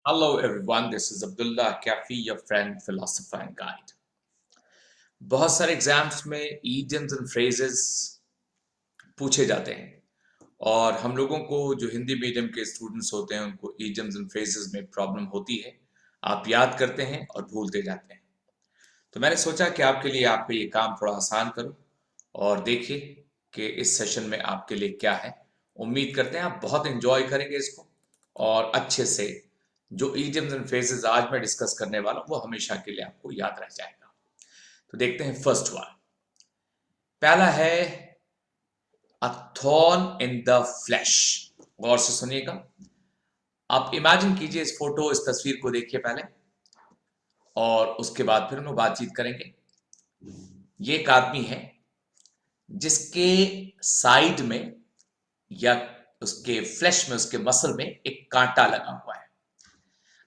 Hello everyone, this is Abdullah Kafi, your friend, philosopher and guide. बहुत सारे exams में idioms and phrases पूछे जाते हैं और हम लोगों को जो हिंदी मीडियम के स्टूडेंट्स होते हैं उनको idioms and phrases में प्रॉब्लम होती है। आप याद करते हैं और भूलते जाते हैं। तो मैंने सोचा कि आपके लिए आपका ये काम थोड़ा आसान करूं और देखिए कि इस सेशन में आपके लिए क्या है। उम्मीद करते हैं आप बहुत एंजॉय करेंगे इसको और अच्छे से जो idioms एंड phrases आज मैं डिस्कस करने वाला हूं वो हमेशा के लिए आपको याद रह जाएगा। तो देखते हैं फर्स्ट वन। पहला है a thorn in the flesh. गौर से सुनिएगा। आप इमेजिन कीजिए इस फोटो, इस तस्वीर को देखिए पहले और उसके बाद फिर हम बातचीत करेंगे। ये एक आदमी है जिसके साइड में या उसके फ्लैश में, उसके मसल में एक कांटा लगा हुआ है।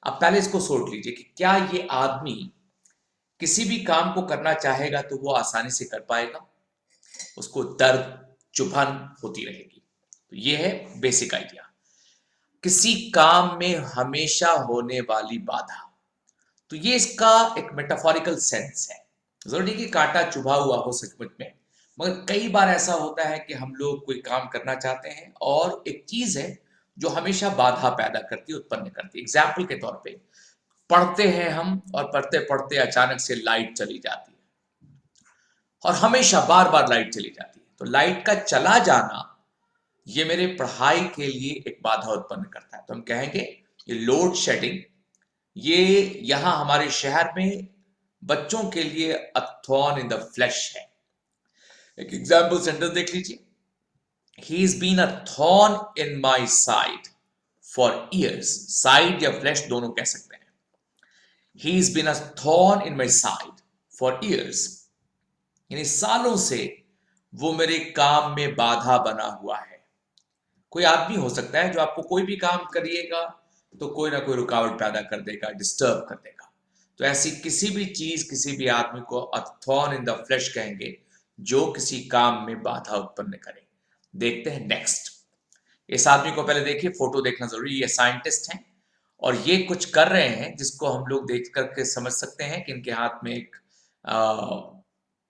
अब पहले इसको सोच लीजिए कि क्या ये आदमी किसी भी काम को करना चाहेगा तो वो आसानी से कर पाएगा? उसको दर्द, चुभन होती रहेगी। तो ये है बेसिक आइडिया। किसी काम में हमेशा होने वाली बाधा। तो ये इसका एक मेटाफोरिकल सेंस है। जरूरी कि कांटा चुभा हुआ हो सचमुच में, मगर कई बार ऐसा होता है कि हम लोग कोई काम करना चाहते हैं और एक चीज है जो हमेशा बाधा पैदा करती है, उत्पन्न करती है। एग्जाम्पल के तौर पे पढ़ते हैं हम और पढ़ते पढ़ते अचानक से लाइट चली जाती है और हमेशा बार बार लाइट चली जाती है। तो लाइट का चला जाना ये मेरे पढ़ाई के लिए एक बाधा उत्पन्न करता है। तो हम कहेंगे ये लोड शेडिंग, ये यहां हमारे शहर में बच्चों के लिए a thorn in the flesh है। एक एग्जाम्पल सेंटेंस देख लीजिए। He is been a thorn in my side for years. Side या फ्लैश दोनों कह सकते हैं। He is been a thorn in my side for years, यानी सालों से वो मेरे काम में बाधा बना हुआ है। कोई आदमी हो सकता है जो आपको कोई भी काम करिएगा तो कोई ना कोई रुकावट पैदा कर देगा, डिस्टर्ब कर देगा। तो ऐसी किसी भी चीज, किसी भी आदमी को अ थॉर्न इन द फ्लैश कहेंगे जो किसी काम में बाधा उत्पन्न करे। देखते हैं नेक्स्ट। इस आदमी को पहले देखिए, फोटो देखना जरूरी है। साइंटिस्ट हैं और ये कुछ कर रहे हैं जिसको हम लोग देख करके समझ सकते हैं कि इनके हाथ में एक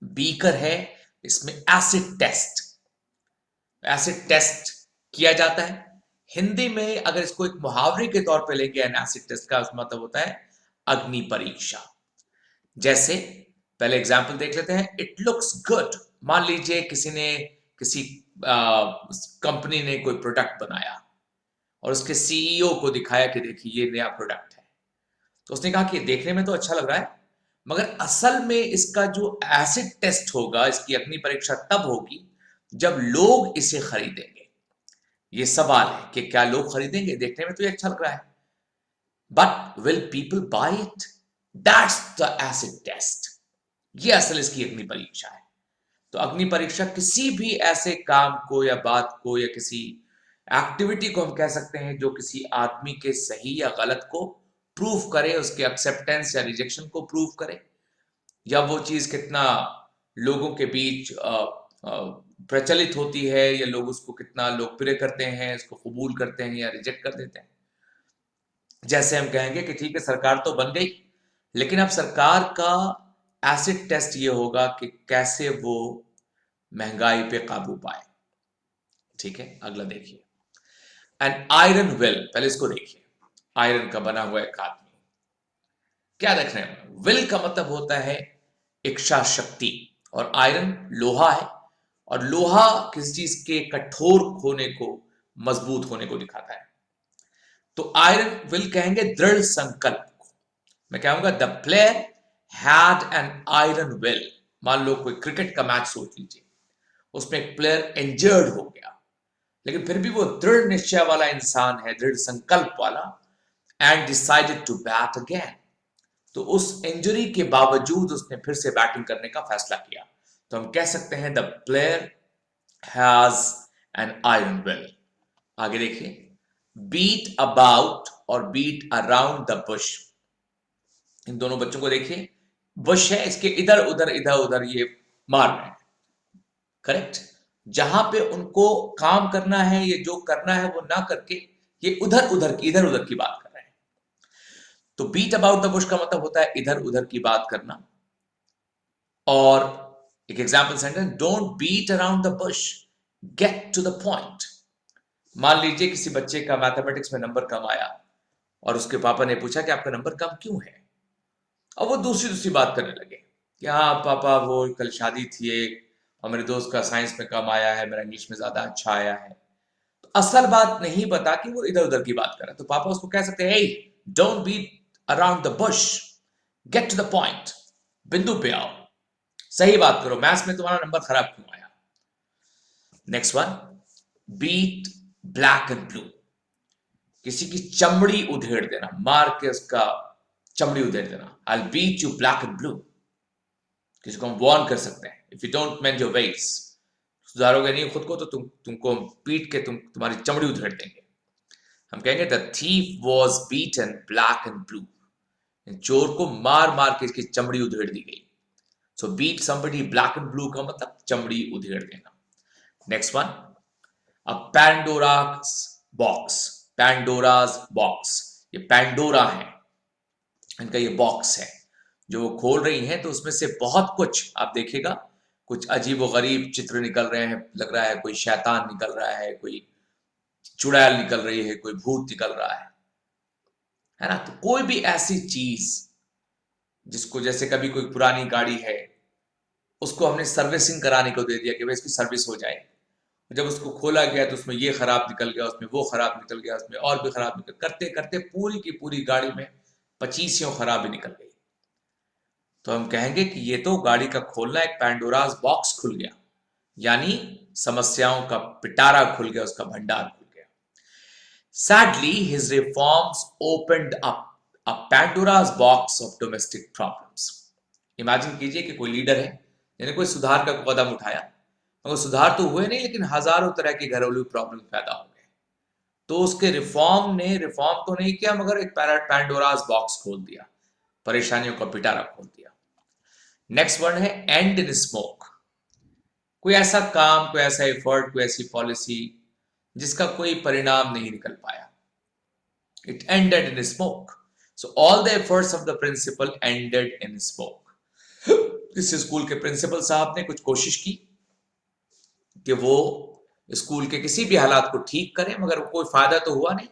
बीकर है। इसमें एसिड टेस्ट किया जाता है। हिंदी में अगर इसको एक मुहावरे के तौर पे लेंगे, एसिड टेस्ट का मतलब होता है अग्नि परीक्षा। जैसे पहले एग्जांपल देख लेते हैं। It looks good. मान लीजिए किसी कंपनी ने कोई प्रोडक्ट बनाया और उसके सीईओ को दिखाया कि देखिए ये नया प्रोडक्ट है। तो उसने कहा कि देखने में तो अच्छा लग रहा है, मगर असल में इसका जो एसिड टेस्ट होगा, इसकी अग्नि परीक्षा तब होगी जब लोग इसे खरीदेंगे। ये सवाल है कि क्या लोग खरीदेंगे? देखने में तो ये अच्छा लग रहा है, but will people buy it? That's the acid test. ये असल इसकी अग्नि परीक्षा है। तो अग्नि परीक्षा किसी भी ऐसे काम को या बात को या किसी एक्टिविटी को हम कह सकते हैं जो किसी आदमी के सही या गलत को प्रूव करे, उसके एक्सेप्टेंस या रिजेक्शन को प्रूव करे, या वो चीज कितना लोगों के बीच प्रचलित होती है, या लोग उसको कितना लोकप्रिय करते हैं, इसको कबूल करते हैं या रिजेक्ट कर देते हैं। जैसे हम कहेंगे कि ठीक है सरकार तो बन गई, लेकिन अब सरकार का एसिड टेस्ट ये होगा कि कैसे वो महंगाई पे काबू पाए। ठीक है, अगला देखिए। An iron well. पहले इसको देखिए। आयरन का बना हुआ एक आदमी। क्या देख रहे हैं? विल का मतलब होता है इच्छा शक्ति, और आयरन लोहा है, और लोहा किसी चीज के कठोर होने को, मजबूत होने को दिखाता है। तो आयरन विल कहेंगे दृढ़ संकल्प को। मैं कहूंगा the player had an iron will. मान लो कोई क्रिकेट का मैच सोच लीजिए, उसमें एक प्लेयर इंजर्ड हो गया, लेकिन फिर भी वो दृढ़ निश्चय वाला इंसान है, दृढ़ संकल्प वाला, and decided to bat again. तो उस इंजरी के बावजूद उसने फिर से बैटिंग करने का फैसला किया। तो हम कह सकते हैं the player has an iron will. आगे देखिए। बीट अबाउट और बीट अराउंड द बुश। इन दोनों बच्चों को देखिए। बुश है, इसके इधर उधर ये मार रहे हैं। करेक्ट। जहां पे उनको काम करना है, ये जो करना है वो ना करके ये इधर उधर की बात कर रहे हैं। तो बीट अबाउट द बुश का मतलब होता है इधर उधर की बात करना। और एक example sentence, don't beat around the bush, get to the point. मान लीजिए किसी बच्चे का मैथमेटिक्स में नंबर कम आया और उसके पापा ने पूछा कि आपका नंबर कम क्यों है, और वो दूसरी दूसरी बात करने लगे कि हाँ पापा वो कल शादी थी एक, और मेरे दोस्त का साइंस में कम आया है, मेरा इंग्लिश में ज्यादा अच्छा आया है। तो असल बात नहीं बता कि वो इधर उधर की बात कर रहा है, तो पापा उसको कह सकते हैं, he don't beat around the bush, get to the point, बिंदु पे आओ, सही बात करो, मैथ्स में तुम्हारा नंबर खराब क्यों आया। Next one, beat black and blue, किसी की चमड़ी उधेड़ देना, मार के उसका चमड़ी उधेड़ देना। I beat you black and blue, किसी को हम वार्न कर सकते हैं, if you don't mend your ways, सुधारोगे नहीं खुद को तो तुमको पीट के तुम्हारी चमड़ी उधेड़ देंगे। हम कहेंगे the thief was beaten black and blue, चोर को मार मार के इसकी चमड़ी उधेड़ दी गई। So beat somebody black and blue का मतलब चमड़ी उधेड़ देना। Next one, a Pandora's box, Pandora's box, ये पैंडोरा है, इनका ये बॉक्स है जो वो खोल रही हैं, तो उसमें से बहुत कुछ आप देखिएगा, कुछ अजीब व गरीब चित्र निकल रहे हैं, लग रहा है कोई शैतान निकल रहा है, कोई चुड़ैल निकल रही है, कोई भूत निकल रहा है ना। तो कोई भी ऐसी चीज जिसको, जैसे कभी कोई पुरानी गाड़ी है उसको हमने सर्विसिंग कराने को दे दिया कि भाई इसकी सर्विस हो जाए, जब उसको खोला गया तो उसमें ये खराब निकल गया, उसमें वो खराब निकल गया, उसमें और भी खराब निकल, करते करते पूरी की पूरी गाड़ी में 25 खराबी निकल गई। तो हम कहेंगे कि ये तो गाड़ी का खोलना, एक पैंडोरास बॉक्स खुल गया, यानी समस्याओं का पिटारा खुल गया, उसका भंडार खुल गया। Sadly his reforms opened up a Pandora's box of domestic problems. Imagine कीजिए कि कोई लीडर है, यानी कोई सुधार का कदम उठाया, मगर सुधार तो हुए नहीं, लेकिन हजारों तरह की घरेलू प्रॉब्लम पैदा हो गए। तो उसके रिफॉर्म ने रिफॉर्म तो नहीं किया, मगर एक पैंडोरास बॉक्स खोल दिया, परेशानियों का पिटारा खोल दिया। नेक्स्ट वर्ड है एंड इन स्मोक, कोई ऐसा काम, कोई ऐसा एफर्ट, कोई ऐसी पॉलिसी जिसका कोई परिणाम नहीं निकल पाया, it ended in smoke. So all the efforts of the principal ended in smoke. इस स्कूल के प्रिंसिपल साहब ने कुछ कोशिश की कि वो स्कूल के किसी भी हालात को ठीक करें, मगर कोई फायदा तो हुआ नहीं,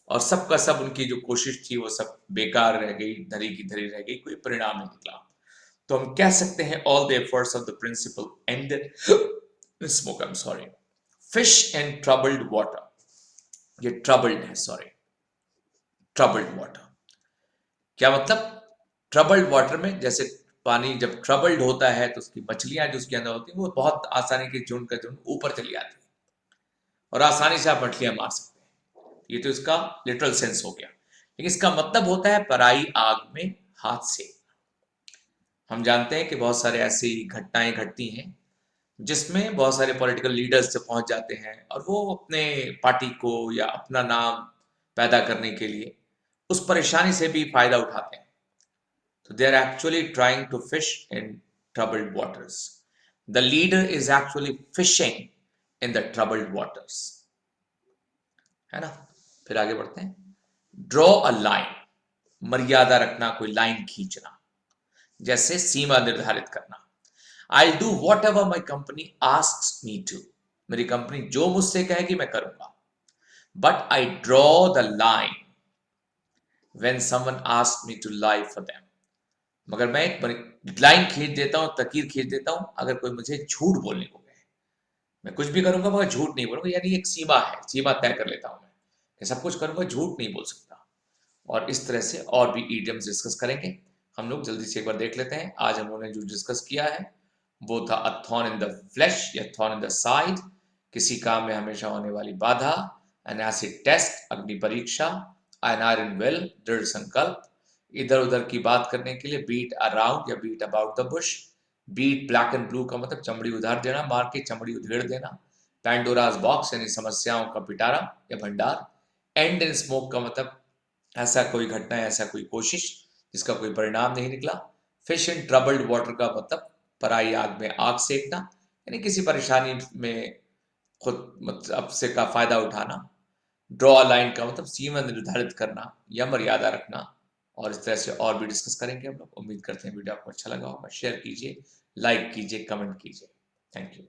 और सबका सब उनकी जो कोशिश थी वो सब बेकार रह गई, धरी की धरी रह गई, कोई परिणाम नहीं निकला। तो हम कह सकते हैं all the efforts of the principal ended smoke. I am sorry. Fish in troubled water, ये ट्रबल्ड है, सॉरी, ट्रबल्ड वाटर क्या मतलब? ट्रबल्ड वाटर में जैसे पानी जब ट्रबल्ड होता है तो उसकी मछलियां जो उसके अंदर होती हैं वो बहुत आसानी के झुंड का झुंड ऊपर चली आती है और आसानी से आप मछलियां मार सकते हैं। ये तो इसका लिटरल सेंस हो गया, लेकिन इसका मतलब होता है पराई आग में हाथ से। हम जानते हैं कि बहुत सारे ऐसी घटनाएं घटती हैं जिसमें बहुत सारे पॉलिटिकल लीडर्स से पहुंच जाते हैं और वो अपने पार्टी को या अपना नाम पैदा करने के लिए उस परेशानी से भी फायदा उठाते हैं। तो they are actually trying to fish in troubled waters. The leader is actually fishing in the troubled waters, है ना। फिर आगे बढ़ते हैं। ड्रॉ अ लाइन, मर्यादा रखना, कोई लाइन खींचना, जैसे सीमा निर्धारित करना। I do whatever my company asks me to, मेरी कंपनी जो मुझसे कहेगी मैं करूंगा। But I draw the line when someone asks me to lie for them, मगर मैं एक लाइन खींच देता हूं, तकीर खींच देता हूं अगर कोई मुझे झूठ बोलने को कहे। मैं कुछ भी करूंगा मगर झूठ नहीं बोलूंगा, यानी एक सीमा है, सीमा तय कर लेता हूं मैं कि सब कुछ करूंगा, झूठ नहीं बोल सकता। और इस तरह से और भी इडियम्स डिस्कस करेंगे। हम लोग जल्दी से एक बार देख लेते हैं। आज हम लोगों ने जो डिस्कस किया है वो था अ थॉर्न इन द फ्लैश या थॉर्न इन द साइड, किसी काम में हमेशा होने वाली बाधा। एन एसिड टेस्ट, अग्नि परीक्षा। एन आयरन वेल, दृढ़ संकल्प। इधर उधर की बात करने के लिए बीट अराउंड या beat about the bush. Beat black and blue का मतलब चमड़ी उधार देना, मार के चमड़ी उधेड़ देना। पैंडोरास बॉक्स यानी समस्याओं का पिटारा या भंडार। एंड इन स्मोक का मतलब ऐसा कोई घटना, ऐसा कोई कोशिश जिसका कोई परिणाम नहीं निकला। फिश इन ट्रबल्ड वाटर का मतलब पराई आग में आग सेकना, यानी किसी परेशानी में खुद मतलब से का फायदा उठाना। ड्रॉ लाइन का मतलब सीमा निर्धारित करना या मर्यादा रखना। और इस तरह से और भी डिस्कस करेंगे हम लोग। उम्मीद करते हैं वीडियो आपको अच्छा लगा होगा। शेयर कीजिए, लाइक कीजिए, कमेंट कीजिए। Thank you.